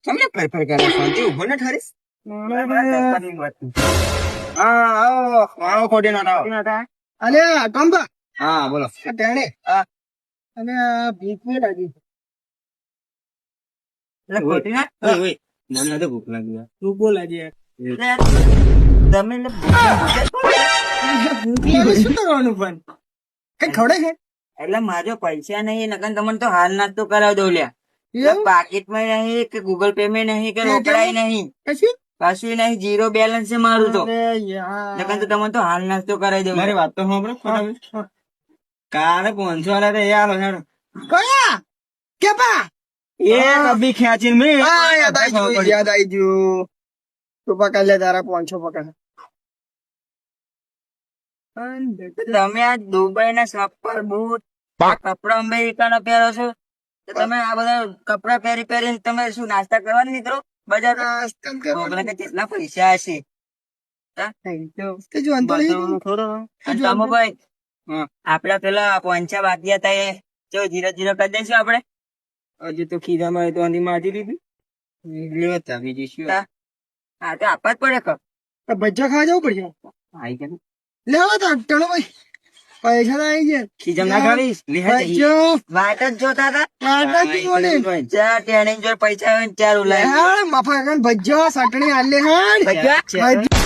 તમને પ્રેફર કરે શાંતિ ઉભો ને ઠરીશ હા આવો આવો ખોટી નોટા અલે કંબા હા બોલો ટેણે અને ભીખ ની લાગી એટલે ખોટી ના મને તો ભૂખ લાગી તું બોલ આજે તમે શું કરવાનું પણ કઈ ખવડે છે એટલે મારો પૈસા નહીં નકર તમને તો હાલ નાસ્તો કરાવી દઉં લ્યા પાકીટમાં નહીં કે ગૂગલ પે માં નહીં કે રોકડાય નહીં કશું કશું નહીં જીરો બેલેન્સ છે મારું તો અરે યાર નકર તો તમને તો હાલ નાસ્તો કરાવી દઉં મારી વાત તો સાંભળો કાલે 500 વાળા તો યાર હેડો કયા કે બા એ કભી ખેંચીને મેં યાદ આવી ગયું તું પકડ લે તારા 500 પકડ તમે આ દુબઈ ના ચપ્પલ બૂટ કપડા અમેરિકાના પહેરો છો તો તમે આ બધા કપડા પહેરીને તમે શું નાસ્તા કરવા નીકળો બજાર કેટલા પૈસા હશે તે જોવાનું તો નહીં અને તમે ભાઈ આપડા પેલા પોંચા બાકી હતા એ જો 0-0 કરી દઈશું આપડે હજુ તો ખીરામાં તો આની માજી લીધી લેતા બીજી શું હા તો આપવા જ પડે કપ ભજીયા ખાવા જવું પડશે આઈ ગયા લેવા તો ચલો ભાઈ પૈસા તો આવી ગયા ખીજમ ના ખાવીશ ભજીયો વાત જ જોતા હતા વાટા જ બોલે ચાર ટેણી જોડે પૈસા આવે ને ચાર ઉલાય મફા ભજીયા સટણી આલે હાડ ભજીયા? ભજીયા